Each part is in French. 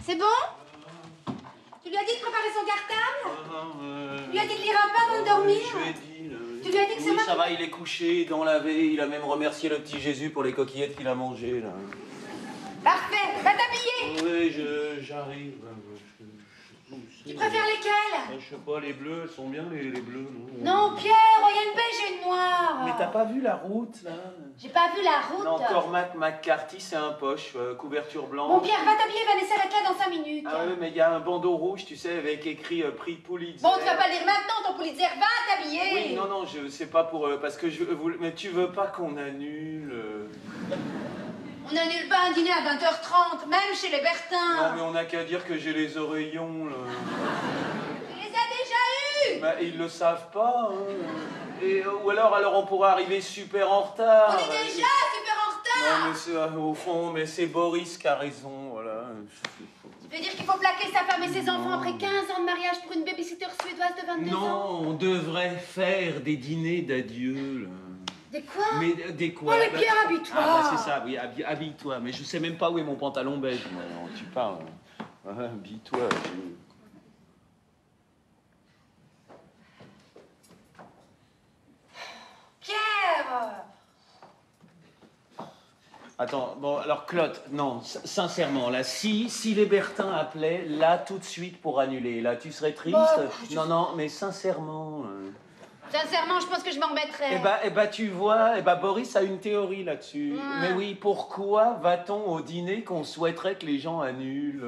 C'est bon? Tu lui as dit de préparer son cartable? Tu lui as dit de lire un peu avant de dormir? Je lui ai dit. Tu lui as dit que c'est oui, moi ça va, il est couché, dans lavé. Il a même remercié le petit Jésus pour les coquillettes qu'il a mangées, là. Parfait, va t'habiller. Oui, j'arrive. Tu préfères lesquelles? Je sais pas, les bleus, elles sont bien, les bleus, non? Non, Pierre, il y a une beige et une noire. Mais t'as pas vu la route, là? J'ai pas vu la route. Non, Cormac McCarthy, c'est un poche, couverture blanche. Bon, Pierre, va t'habiller, Vanessa va être là dans 5 minutes. Ah oui, mais il y a un bandeau rouge, tu sais, avec écrit prix Pulitzer. Bon, tu vas pas le lire maintenant, ton Pulitzer, va t'habiller. Oui, non, c'est pas pour... parce que mais tu veux pas qu'on annule... On n'annule pas un dîner à 20h30, même chez les Bertins. Non, mais on n'a qu'à dire que j'ai les oreillons, là. Tu les as déjà eus. Bah, ils le savent pas, hein. Ou alors on pourrait arriver super en retard. On est déjà super en retard. Non, mais c'est, au fond, mais c'est Boris qui a raison, voilà. Tu veux dire qu'il faut plaquer sa femme et ses enfants après 15 ans de mariage pour une babysitter suédoise de 22 ans? Non, on devrait faire des dîners d'adieu, là. Des quoi? Mais des quoi? Oh, mais Pierre, habille-toi. Ah, bah, c'est ça, oui, habille-toi. Mais je sais même pas où est mon pantalon beige, moi. Alors, tu parles. Habille-toi. Pierre. Attends, bon, alors Claude, non, sincèrement, là, si les Bertins appelaient, là, tout de suite pour annuler, là, tu serais triste? Non, mais sincèrement... Sincèrement, je pense que je m'en remettrais. Eh ben, tu vois, Boris a une théorie là-dessus. Mais oui, pourquoi va-t-on au dîner qu'on souhaiterait que les gens annulent?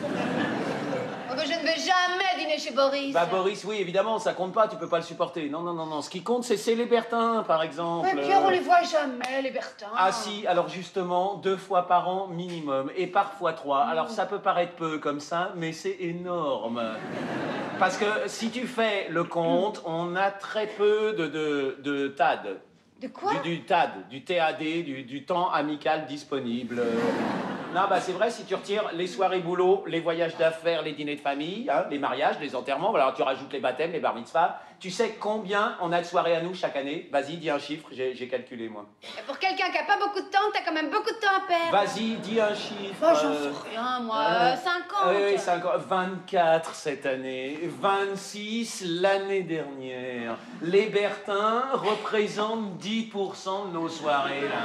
Oh, mais je ne vais jamais dîner chez Boris. Bah, Boris, oui, évidemment, ça compte pas, tu peux pas le supporter. Non. Ce qui compte, c'est les Bertins, par exemple. Mais Pierre, on les voit jamais, les Bertins. Ah si, alors justement, 2 fois par an minimum, et parfois 3. Alors ça peut paraître peu comme ça, mais c'est énorme. Parce que si tu fais le compte, on a très peu de TAD. De quoi? Du TAD, du TAD, du temps amical disponible. Non, bah c'est vrai, si tu retires les soirées boulot, les voyages d'affaires, les dîners de famille, hein, les mariages, les enterrements, voilà, tu rajoutes les baptêmes, les bar mitzvahs, tu sais combien on a de soirées à nous chaque année? Vas-y, dis un chiffre, j'ai calculé, moi. Et pour quelqu'un qui a pas beaucoup de temps, t'as quand même beaucoup de temps à perdre. Vas-y, dis un chiffre. Oh, j'en sais rien, moi. 50. Oui, 50. 24 cette année, 26 l'année dernière. Les Bertins représentent 10% de nos soirées, là.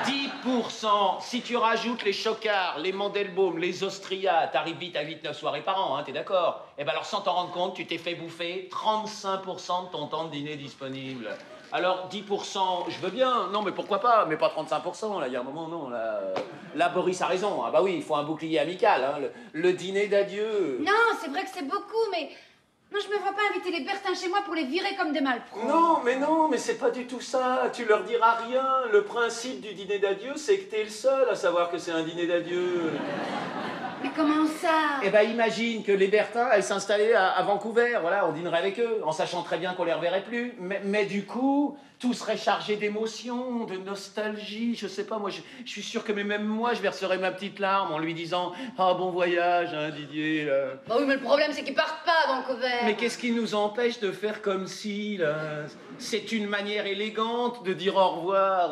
10%. Si tu rajoutes les Chocards, les Mandelbaum, les Austria, t'arrives vite à 8-9 soirées par an, hein, t'es d'accord? Eh ben alors, sans t'en rendre compte, tu t'es fait bouffer 35% de ton temps de dîner disponible. Alors, 10%, je veux bien. Non, mais pourquoi pas? Mais pas 35%, là, il y a un moment, non. Là, Boris a raison. Ah bah oui, il faut un bouclier amical, hein. Le dîner d'adieu. Non, c'est vrai que c'est beaucoup, mais... Non, je me vois pas inviter les Bertins chez moi pour les virer comme des malpros. Non, mais c'est pas du tout ça. Tu leur diras rien. Le principe du dîner d'adieu, c'est que t'es le seul à savoir que c'est un dîner d'adieu. Mais comment ça? Eh ben, imagine que les Bertins aillent s'installer à Vancouver, voilà, on dînerait avec eux, en sachant très bien qu'on les reverrait plus. Mais du coup, tout serait chargé d'émotion, de nostalgie, je sais pas, moi, je suis sûr que même moi, je verserais ma petite larme en lui disant « Ah, bon voyage, hein, Didier, là. » Bah oui, mais le problème, c'est qu'ils partent pas à Vancouver. Mais qu'est-ce qui nous empêche de faire comme si, là? C'est une manière élégante de dire au revoir.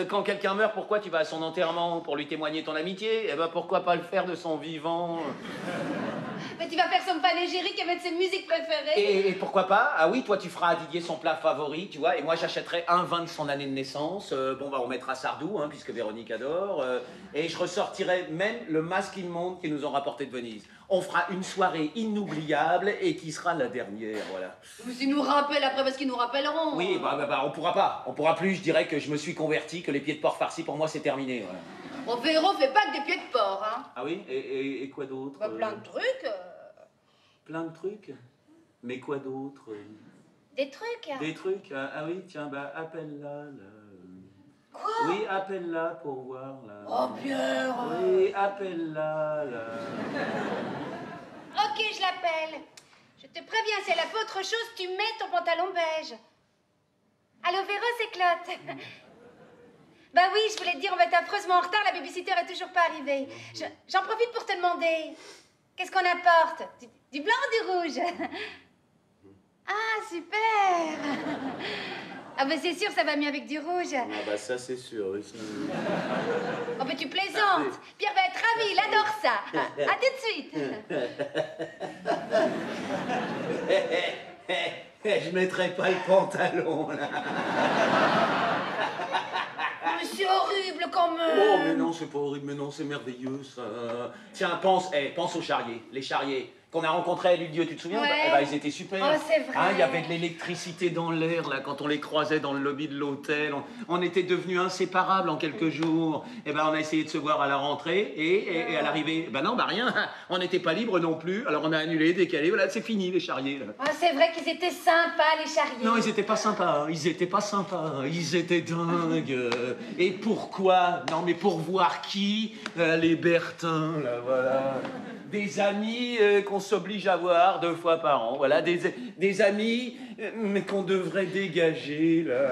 Quand quelqu'un meurt, pourquoi tu vas à son enterrement? Pour lui témoigner ton amitié? Eh ben, pourquoi pas le faire de son vivant? Mais tu vas faire son panégyrique avec ses musiques préférées. Et pourquoi pas? Ah oui, toi tu feras à Didier son plat favori, tu vois, et moi j'achèterai un vin de son année de naissance. Bon bah on mettra Sardou, hein, puisque Véronique adore. Et je ressortirai même le masque immonde qu'ils nous ont rapporté de Venise. On fera une soirée inoubliable et qui sera la dernière, voilà. Ou s'ils nous rappellent après, parce qu'ils nous rappelleront. Oui, bah on pourra pas. On pourra plus, je dirais que je me suis converti, que les pieds de porc farcis pour moi c'est terminé, voilà. Bon, Véro fait pas que des pieds de porc, hein. Ah oui? Et quoi d'autre? Bah, plein de trucs. Plein de trucs? Mais quoi d'autre? Des trucs. Des trucs? Ah oui, tiens, bah appelle-la, là. Quoi? Oui, appelle-la pour voir, là. Oh, Pierre. Oui, appelle-la, là. Ok, je l'appelle. Je te préviens, si elle a fait autre chose, tu mets ton pantalon beige. Allô, Véro, c'est Claude. Bah oui, je voulais te dire, on va être affreusement en retard, la babysitter est toujours pas arrivée. J'en profite pour te demander, qu'est-ce qu'on apporte? Du blanc ou du rouge? Ah, super. Ah bah c'est sûr, ça va mieux avec du rouge. Ah bah ça c'est sûr, oui. Ça... Oh mais tu plaisantes. Pierre va être ravi, il adore ça. À tout de suite. Je mettrai pas le pantalon, là. Mais c'est horrible quand même. Oh, mais non, c'est pas horrible, mais non, c'est merveilleux, ça. Tiens, pense aux charriers, les charriers qu'on a rencontrés à Ludieu, tu te souviens? Ouais. Eh ben, ils étaient super. Oh, c'est vrai. Hein, il y avait de l'électricité dans l'air, là, quand on les croisait dans le lobby de l'hôtel. On était devenus inséparables en quelques jours. Eh ben, on a essayé de se voir à la rentrée et à l'arrivée. Ben non, bah rien. On n'était pas libres non plus. Alors on a annulé, décalé. Voilà, c'est fini, les charriers, là. Oh, c'est vrai qu'ils étaient sympas, les charriers. Non, ils étaient pas sympas, ils étaient pas sympas, ils étaient dingues. Et pourquoi? Non, mais pour voir qui? Les Bertins, là, voilà. Des amis qu'on s'oblige à voir 2 fois par an, voilà, des amis mais qu'on devrait dégager, là.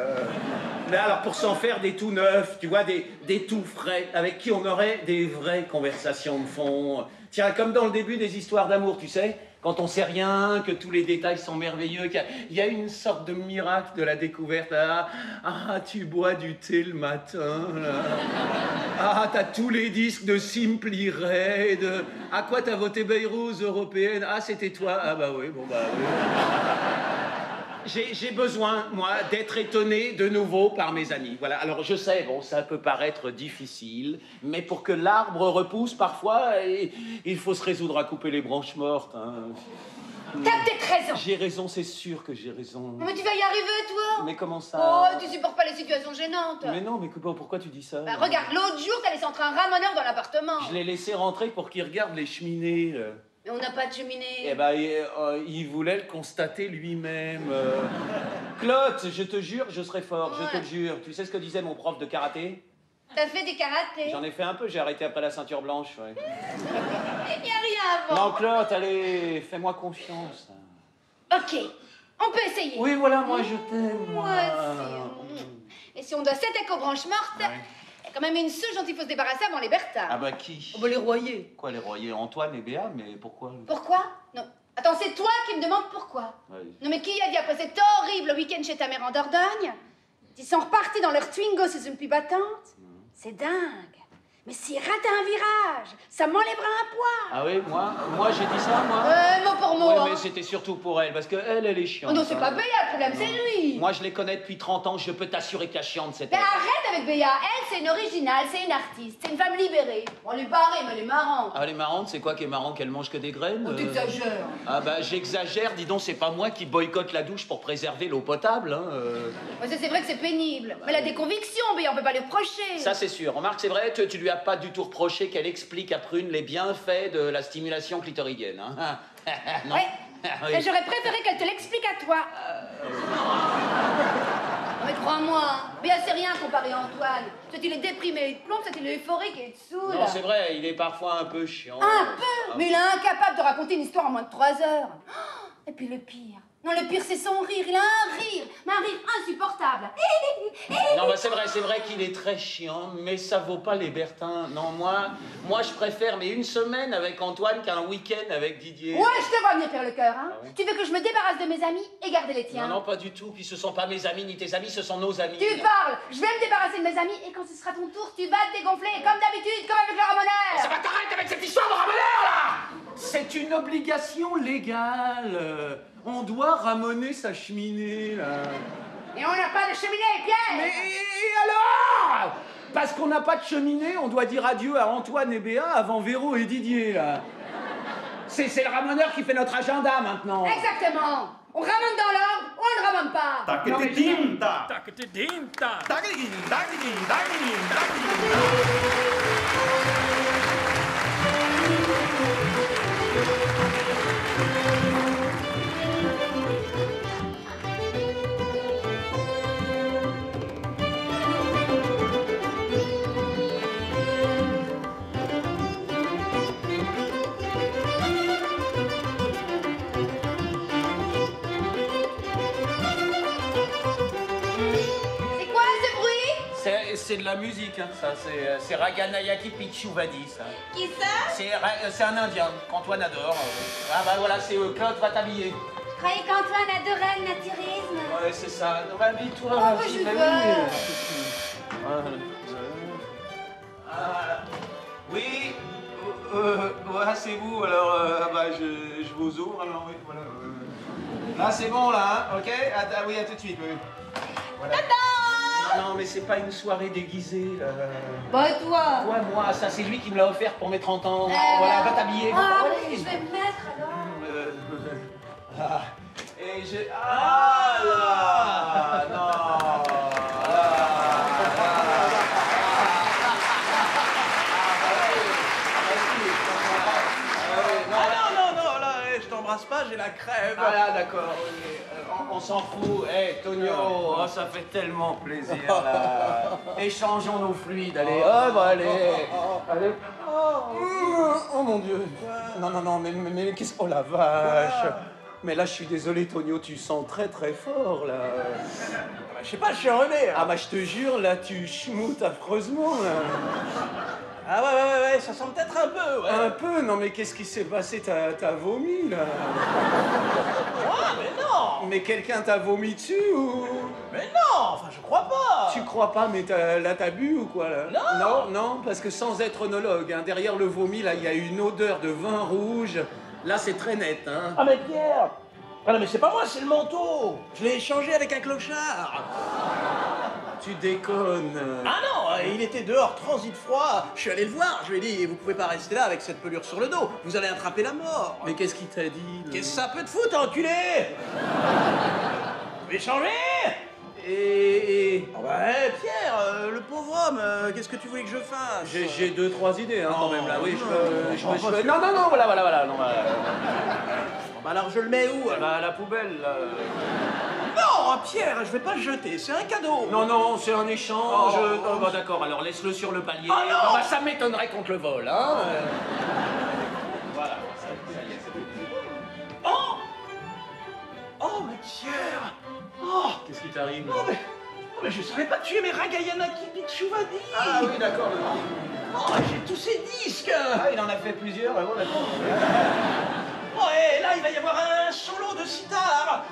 Mais alors, pour s'en faire des tout neufs, tu vois, des tout frais, avec qui on aurait des vraies conversations de fond. Tiens, comme dans le début des histoires d'amour, tu sais, quand on sait rien, que tous les détails sont merveilleux, qu'il y a une sorte de miracle de la découverte. Ah, tu bois du thé le matin, là. Ah, t'as tous les disques de Simply Red. À quoi t'as voté Beyrouth européenne? Ah, c'était toi. Ah bah oui, bon bah oui. J'ai besoin, moi, d'être étonné de nouveau par mes amis. Voilà, alors je sais, bon, ça peut paraître difficile, mais pour que l'arbre repousse, parfois, il faut se résoudre à couper les branches mortes. Hein. T'as peut-être raison. J'ai raison, c'est sûr que j'ai raison. Mais tu vas y arriver, toi. Mais comment ça? Oh, tu supportes pas les situations gênantes. Mais non, mais pourquoi tu dis ça? Bah, regarde, l'autre jour, t'as laissé entrer un ramoneur dans l'appartement. Je l'ai laissé rentrer pour qu'il regarde les cheminées. Mais on n'a pas de cheminée. Eh ben, il voulait le constater lui-même. Claude, je te jure, je serai fort, Ouais. je te le jure. Tu sais ce que disait mon prof de karaté? T'as fait des karatés. J'en ai fait un peu, j'ai arrêté après la ceinture blanche, ouais. Y a rien avant. Non, Claude, allez, fais-moi confiance. Ok, on peut essayer. Oui, voilà, moi je t'aime, moi. Moi aussi. Et si on doit s'attaquer aux branches mortes, y a quand même une souche dont il faut se débarrasser avant les Bertins. Ah bah qui? On va les royer. Quoi, les royers? Antoine et Béa, mais pourquoi? Pourquoi? Non. Attends, c'est toi qui me demandes pourquoi. Ouais. Non mais qui a dit après cet horrible week-end chez ta mère en Dordogne? Ils sont repartis dans leur Twingo sous une pluie battante. C'est dingue. Mais s'ils rataient un virage, ça m'enlèvera un poids. Ah oui, moi j'ai dit ça, moi? Mot pour mot. Ouais, hein. mais c'était surtout pour elle, parce qu'elle, elle est chiante. Oh non, c'est hein. pas Béa, le problème, c'est lui. Moi, je les connais depuis 30 ans, je peux t'assurer qu'elle chiante, cette Mais elle. arrête avec Béa. Elle, c'est une originale, c'est une artiste, c'est une femme libérée. On elle est barrée, mais elle est marrante. Ah, elle est marrante, c'est quoi qui est marrant, qu'elle mange que des graines? Oh, t'exagères. Ah bah, j'exagère, dis donc, c'est pas moi qui boycotte la douche pour préserver l'eau potable, hein. Ouais, ça, c'est vrai que c'est pénible. Mais elle a des convictions, Béa, on peut pas lui reprocher. Ça, c'est sûr. Remarque, c'est vrai, tu lui as pas du tout reproché qu'elle explique à Prune les bienfaits de la stimulation clitoridienne, hein. Non. Ouais. Oui. Mais j'aurais préféré qu'elle te l'explique à toi. Non, mais crois-moi, hein, Béa, c'est rien comparé à Antoine. Soit il est déprimé, il te plombe, soit il est euphorique et il te saoule. Non, c'est vrai, il est parfois un peu chiant. Un peu, mais il est incapable de raconter une histoire en moins de 3 heures. Et puis le pire. Non, le pire, c'est son rire. Il a un rire, mais un rire insupportable. Non, bah c'est vrai qu'il est très chiant, mais ça vaut pas les Bertins. Non, moi, je préfère mais une semaine avec Antoine qu'un week-end avec Didier. Ouais, je te vois venir faire le cœur, hein. Ah ouais. Tu veux que je me débarrasse de mes amis et garder les tiens? Non, pas du tout. Puis ce sont pas mes amis ni tes amis, ce sont nos amis. Tu parles. Je vais me débarrasser de mes amis et quand ce sera ton tour, tu vas te dégonfler comme d'habitude, comme avec le ramoneur. Ça va, t'arrêter avec cette histoire de ramoneur, là! C'est une obligation légale. On doit ramoner sa cheminée, là. Et on n'a pas de cheminée, Pierre. Mais alors? Parce qu'on n'a pas de cheminée, on doit dire adieu à Antoine et Béa avant Véro et Didier, là. C'est le ramoneur qui fait notre agenda, maintenant. Exactement. On ramène dans l'ordre ou on ne ramène pas. Taquetinta. Taquetinta. Taquetin, taquetin, taquetin, taquetin. C'est quoi ce bruit? C'est de la musique, hein, ça. C'est Raganayaki Pichuvadi, ça. Qui ça? C'est un Indien qu'Antoine adore. Ah bah voilà, c'est Claude va t'habiller. Je croyais qu'Antoine adorait le naturisme. Ouais, Ouais, c'est ça. Non, mais habille-toi. Oh, vas-y, je bah veux. oui. Ah, oui. Ouais, c'est vous. Alors, bah, je vous ouvre. Alors, oui, voilà. Là, c'est bon, là, hein, ok? Ah, oui, à tout de suite, oui. Voilà. Non, mais c'est pas une soirée déguisée, là. Bah, et toi? Ouais, moi, ça, c'est lui qui me l'a offert pour mes 30 ans. Voilà, va t'habiller. Ah, va- qu'est-ce que je vais me mettre, alors? Ah, et j'ai... Ah là non Non, là, je t'embrasse pas, j'ai la crève. Ah là, d'accord, on s'en fout. Hé, Tonio, oh, ça fait tellement plaisir, là. Échangeons nos fluides, allez, allez. Allez. Oh mon Dieu. Non, mais qu'est-ce... Oh la vache. Mais là, je suis désolé, Tonio, tu sens très très fort, là. Je sais pas, je suis enrhumé. Ah bah, je te jure, là, tu schmoutes affreusement, là. Ah ouais, ça sent peut-être un peu, ouais. Un peu? Non, mais qu'est-ce qui s'est passé? T'as vomi, là? Ah, mais non. Mais quelqu'un t'a vomi dessus, ou... Mais non, enfin, je crois pas. Tu crois pas, mais t'as bu ou quoi, là? Non, parce que sans être onologue, hein, derrière le vomi, là, il y a une odeur de vin rouge. Là, c'est très net, hein. Ah, mais Pierre. Ah non, mais c'est pas moi, c'est le manteau. Je l'ai échangé avec un clochard. Tu déconnes. Ah non, il était dehors, transit froid. Je suis allé le voir, je lui ai dit, vous pouvez pas rester là avec cette pelure sur le dos. Vous allez attraper la mort. Mais qu'est-ce qu'il t'a dit, là? Qu'est-ce que ça peut te foutre, enculé? Tu veux échanger? Et... Oh bah, Pierre, le pauvre homme, qu'est-ce que tu voulais que je fasse? J'ai 2-3 idées, hein, quand même, là. Oui, je peux... Non, voilà, non, bah... Bon, bah alors je le mets où? Bah, à la poubelle, là. Non, Pierre, je vais pas le jeter, c'est un cadeau. Non, c'est un échange. Oh. Bah, d'accord, alors laisse-le sur le palier. Oh, non. Bah, ça m'étonnerait qu'on te le vole, hein. Voilà, ça y est, c'est tout. Oh, mais Pierre. Oh, Qu'est-ce qui t'arrive? mais je savais pas que tu aimais Ragayanaki Pichouvadi. Ah oui, d'accord. Oh, j'ai tous ces disques. Ah, il en a fait plusieurs, bon, d'accord. Oh, et là, il va y avoir un solo de sitar.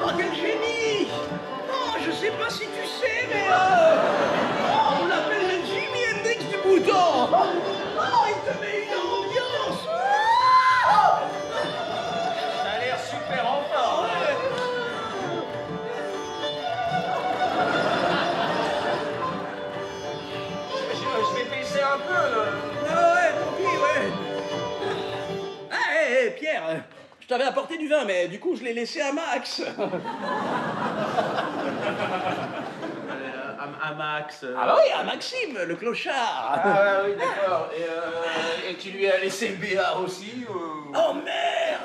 Oh, quel génie. Oh, je sais pas si tu sais, mais oh, on l'appelle le Jimi Hendrix du bouton. Oh, il te met une ambiance. Ça a l'air super en forme. Je vais baisser un peu, là. Ah ouais, tant pis, ouais. Ah, hé, Pierre, je t'avais apporté du vin, mais du coup, je l'ai laissé à Max. À Max. Ah bah oui, à Maxime, le clochard. Ah oui, d'accord. Et tu lui as laissé le BA aussi Oh merde.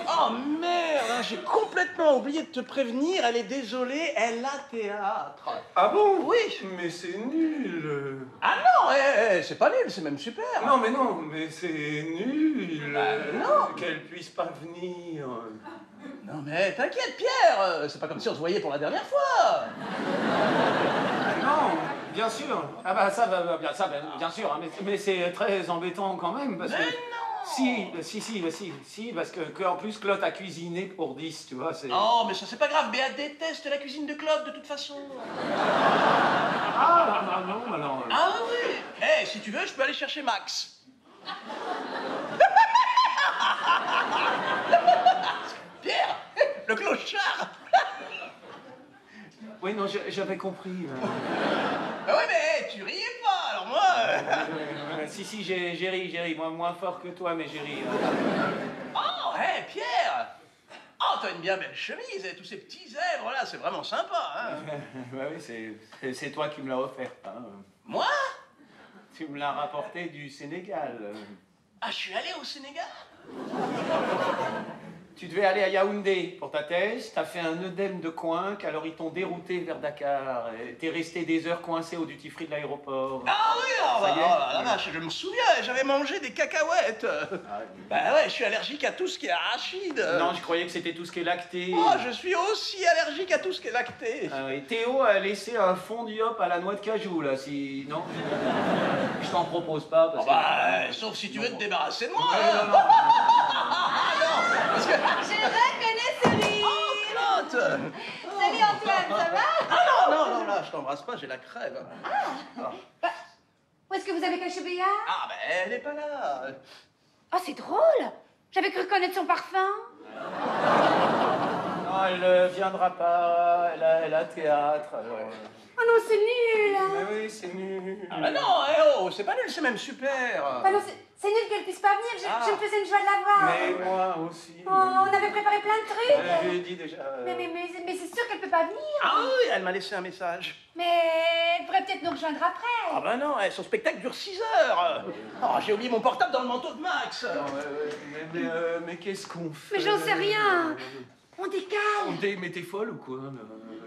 Oh merde, hein, j'ai complètement oublié de te prévenir, elle est désolée, elle a théâtre. Ah bon? Oui. Mais c'est nul. Ah non, c'est pas nul, c'est même super. Non, mais c'est nul. non. Qu'elle puisse pas venir. Non mais t'inquiète Pierre, c'est pas comme si on se voyait pour la dernière fois. Non, bien sûr. Ah bah ça va bien, bien sûr. Hein, mais c'est très embêtant quand même parce que. non. Si, parce que en plus Claude a cuisiné pour 10, tu vois, c'est... Oh mais ça c'est pas grave, Béa déteste la cuisine de Claude de toute façon. Ah, non, alors... Ah oui. Si tu veux, je peux aller chercher Max. Pierre, le clochard. Oui, non, j'avais compris. Ah ouais, mais tu riais pas, alors moi... Si, j'ai ri, moi moins fort que toi, mais j'ai ri. Oh, Pierre. Oh, t'as une bien belle chemise et tous ces petits zèbres là, c'est vraiment sympa, hein. Bah oui, c'est toi qui me l'as offert, hein. Moi? Tu me l'as rapporté du Sénégal. Ah, je suis allé au Sénégal? Tu devais aller à Yaoundé pour ta thèse, t'as fait un œdème de coinque, alors ils t'ont dérouté vers Dakar. Et t'es resté des heures coincé au duty-free de l'aéroport. Ah oui, Ça y est. la vache, je me souviens, j'avais mangé des cacahuètes. Bah ouais, je suis allergique à tout ce qui est arachide. Non, je croyais que c'était tout ce qui est lacté. Oh, je suis aussi allergique à tout ce qui est lacté. Ah oui, Théo a laissé un fondu hop à la noix de cajou, là, si... Non, je t'en propose pas, parce Oh bah, sauf si tu veux te débarrasser de moi. Non, non, Parce que... Je reconnais ce rire. Oh, Claude. Salut Antoine, ça va? Ah non, là, je t'embrasse pas, j'ai la crève. Bah, où est-ce que vous avez caché Béa? Ah, bah, elle est pas là. Oh, c'est drôle. J'avais cru reconnaître son parfum. non, elle viendra pas, elle a théâtre, alors... Oh non, c'est nul. Mais oui, c'est nul. Ah bah non, c'est pas nul, c'est même super. Ah non, c'est nul qu'elle puisse pas venir. Je me faisais une joie de la voir. Mais moi aussi. Oh, on avait préparé plein de trucs. Je lui ai dit déjà... Mais c'est sûr qu'elle peut pas venir. Ah oui, elle m'a laissé un message. Mais elle pourrait peut-être nous rejoindre après. Ah bah non, son spectacle dure 6 heures. Oh, j'ai oublié mon portable dans le manteau de Max. Mais qu'est-ce qu'on fait? Mais j'en sais rien. On décale. Mais t'es folle ou quoi?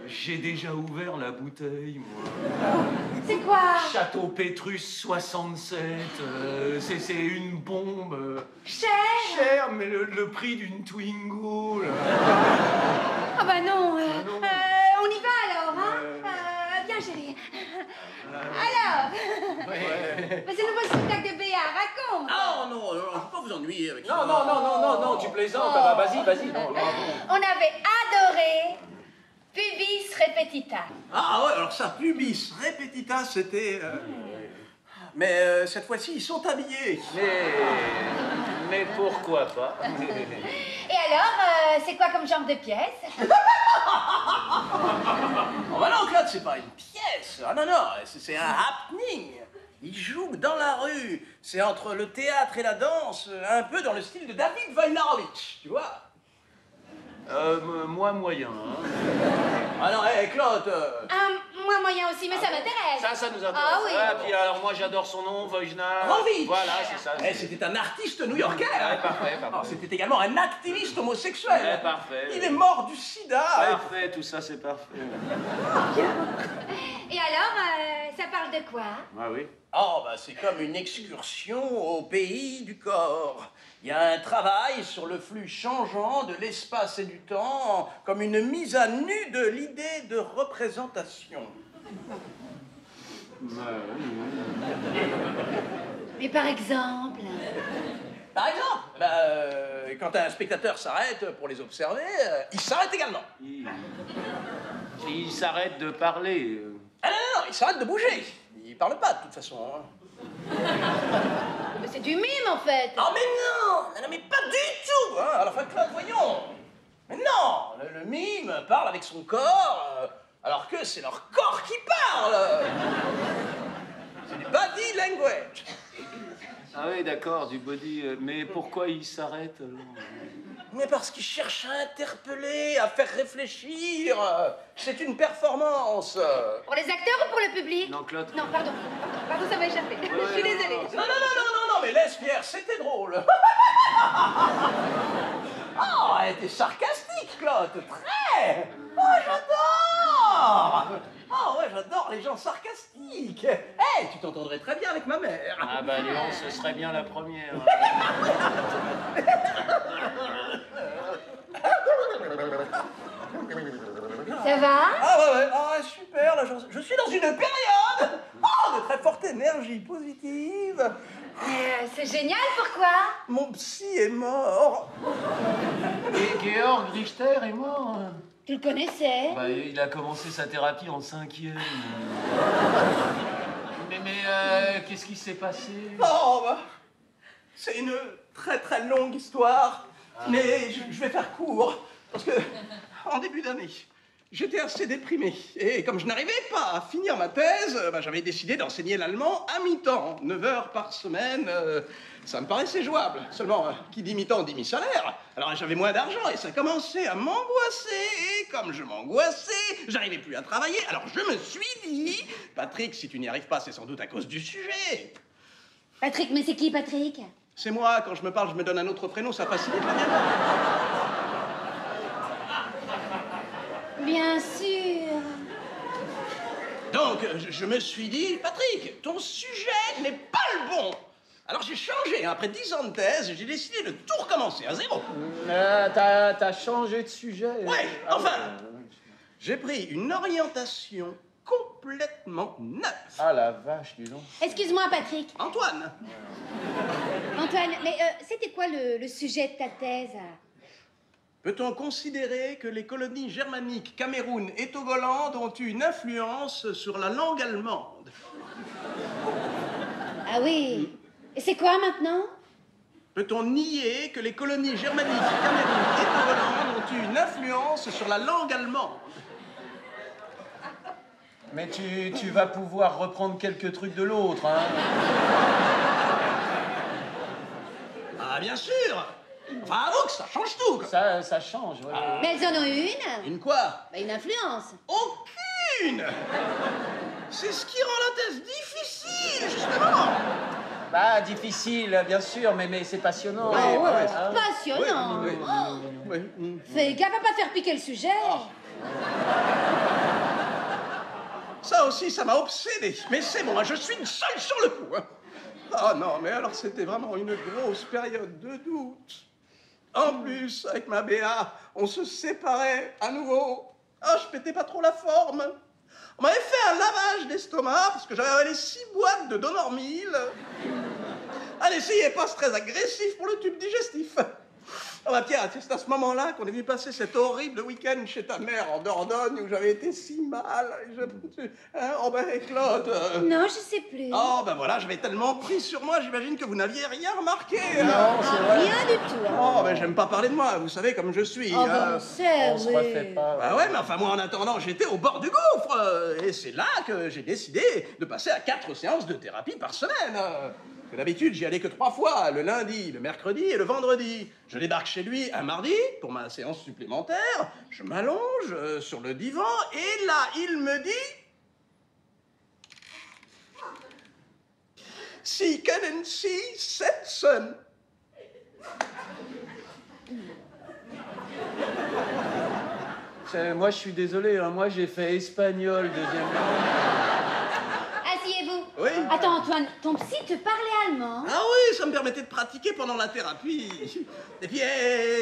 J'ai déjà ouvert la bouteille, moi. C'est quoi? Château Pétrus 67, c'est une bombe. Cher. Cher, mais le prix d'une Twingo, là. Ah bah non. non. On y va alors, hein? Viens chérie. Alors, mais c'est le nouveau spectacle de Béa, raconte. Ah non, je peux pas vous ennuyer avec ça. Non, tu plaisantes. Ah bah, vas-y. Non. On avait adoré Pubis Repetita. Ah ouais, alors ça, Pubis Repetita, c'était... Mais cette fois-ci, ils sont habillés. Mais pourquoi pas? Et alors, c'est quoi comme genre de pièce? Oh bah non, Claude, c'est pas une pièce. Ah non, c'est un happening. Ils jouent dans la rue. C'est entre le théâtre et la danse, un peu dans le style de David Wojnarowicz, tu vois. Moi, moyen. Hein. Ah non, Claude. Moi moyen aussi, mais ça m'intéresse. Ça nous intéresse. Ah oui. Puis alors, moi, j'adore son nom, Wojnar. Rovitch. Voilà, c'est ça. C'était un artiste new-yorkais. Parfait. Oh, c'était également un activiste homosexuel. Parfait. Il est mort du sida. Parfait, tout ça, c'est parfait. Et alors, ça parle de quoi? Ah oui. Oh, bah c'est comme une excursion au pays du corps. Il y a un travail sur le flux changeant de l'espace et du temps, comme une mise à nu de l'idée de représentation. Mais par exemple... Par exemple, quand un spectateur s'arrête pour les observer, il s'arrête également. Il s'arrête de parler. Ah non, il s'arrête de bouger. Il parle pas de toute façon. Hein. Mais c'est du mime en fait. Oh mais non, mais pas du tout. Hein. Alors Claude, voyons. Mais non, le mime parle avec son corps, alors que c'est leur corps qui parle. C'est du body language. Ah oui, d'accord, du body. Mais pourquoi il s'arrête alors? Mais parce qu'il cherche à interpeller, à faire réfléchir. C'est une performance. Pour les acteurs ou pour le public? Non, Claude. Non, pardon, ça m'a échappé. Je suis désolée. Non, mais laisse Pierre, c'était drôle. Oh, elle était sarcastique, Claude, très. Oh, j'adore. Oh, ouais, j'adore les gens sarcastiques. Hey, tu t'entendrais très bien avec ma mère. Ah bah Léon, ce serait bien la première. Ça va? Ah ouais, super, là, je suis dans une période de très forte énergie positive. C'est génial, pourquoi? Mon psy est mort. Et Georg Richter est mort. Tu le connaissais? Bah, il a commencé sa thérapie en 5e. Mais qu'est-ce qui s'est passé? Oh, bah, c'est une très très longue histoire, mais je vais faire court, parce que en début d'année, j'étais assez déprimé, et comme je n'arrivais pas à finir ma thèse, j'avais décidé d'enseigner l'allemand à mi-temps, 9 heures par semaine. Ça me paraissait jouable. Seulement, qui dit mi-temps dit mi-salaire. Alors j'avais moins d'argent et ça commençait à m'angoisser. Et comme je m'angoissais, j'arrivais plus à travailler. Alors je me suis dit, Patrick, si tu n'y arrives pas, c'est sans doute à cause du sujet. Patrick, mais c'est qui, Patrick? C'est moi, quand je me parle, je me donne un autre prénom, ça facilite la vie. Bien sûr. Donc, je me suis dit, Patrick, ton sujet n'est pas le bon. Alors j'ai changé, hein. Après 10 ans de thèse, j'ai décidé de tout recommencer à zéro. T'as changé de sujet. Ouais, enfin, j'ai pris une orientation complètement neuve. Ah la vache, dis donc. Excuse-moi, Patrick. Antoine, Antoine, mais c'était quoi le sujet de ta thèse? peut-on considérer que les colonies germaniques Cameroun et Togoland ont eu une influence sur la langue allemande? Ah oui. Et c'est quoi maintenant? Peut-on nier que les colonies germaniques Cameroun et Togoland ont eu une influence sur la langue allemande? Mais tu vas pouvoir reprendre quelques trucs de l'autre, hein. Ah, bien sûr. Enfin, avoue que ça change tout, quoi. Ça change, ouais. Mais elles en ont eu une. Une quoi? Bah, une influence. Aucune. C'est ce qui rend la thèse difficile, justement. Bah, difficile, bien sûr, mais c'est passionnant. Ouais, Oh, ouais, hein. passionnant. Ouais, Oh. ouais. Fais gaffe à pas te faire piquer le sujet. Ça aussi, ça m'a obsédé. Mais c'est bon, hein, je suis le seul sur le coup. Hein. Ah non, mais alors c'était vraiment une grosse période de doute. En plus, avec ma BA, on se séparait à nouveau. Ah, je pétais pas trop la forme. On m'avait fait un lavage d'estomac parce que j'avais avalé 6 boîtes de Donormil. Ah, n'essayez pas, c'est très agressif pour le tube digestif. Ah bah tiens, c'est à ce moment-là qu'on est venu passer cet horrible week-end chez ta mère en Dordogne où j'avais été si mal. Hein, oh ben, Claude. Non, je sais plus. Oh ben voilà, j'avais tellement pris sur moi, j'imagine que vous n'aviez rien remarqué. Hein. Non, c'est vrai. Rien du tout. Hein. Oh ben j'aime pas parler de moi, vous savez comme je suis. Oh, bah, hein. on sait, On se oui. refait pas. Bah ouais, mais enfin moi en attendant, j'étais au bord du gouffre. Et c'est là que j'ai décidé de passer à 4 séances de thérapie par semaine. Que d'habitude, j'y allais que 3 fois, le lundi, le mercredi et le vendredi. Je débarque chez lui un mardi pour ma séance supplémentaire. Je m'allonge sur le divan et là, il me dit... Sie können Sie setzen. Moi, je suis désolé, hein, moi j'ai fait espagnol deuxième langue. Asseyez-vous. Oui. Attends, Antoine, ton psy te parlait allemand? Ah oui, ça me permettait de pratiquer pendant la thérapie. Et puis,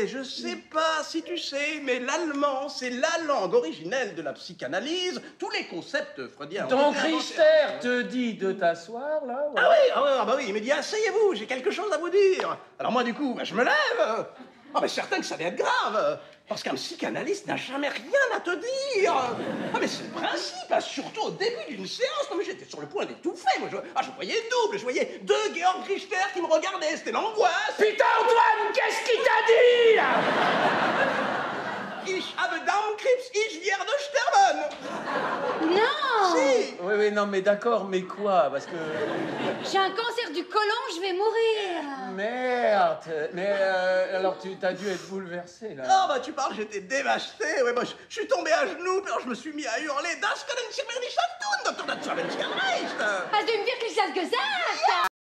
je sais pas si tu sais, mais l'allemand, c'est la langue originelle de la psychanalyse. Tous les concepts freudiens. ont Donc été inventés. Richter te dit de t'asseoir, là, ouais. Ah oui, ah bah oui, il me dit, asseyez-vous, j'ai quelque chose à vous dire. Alors moi, du coup, bah, je me lève. Ah mais certain que ça va être grave. Parce qu'un psychanalyste n'a jamais rien à te dire. Ah mais c'est le principe, hein, surtout au début d'une séance. Non mais j'étais sur le point d'étouffer. Moi, je voyais double, je voyais 2 Georg Richter qui me regardaient. C'était l'angoisse. Putain, Antoine, qu'est-ce qu'il t'a dit, là? Ich habe Darmkrebs, ich werde sterben. Non. Si. Oui, non, mais d'accord, mais quoi? Parce que... J'ai un cancer du côlon, je vais mourir. Merde. Mais alors, t'as dû être bouleversé, là. Ah bah tu parles, j'étais dévasté. Ouais, moi, je suis tombé à genoux, puis alors je me suis mis à hurler. Das können Sie mir nicht antun, Dr. Datsurenskernrecht. Hast du ihm wirklich das gesagt?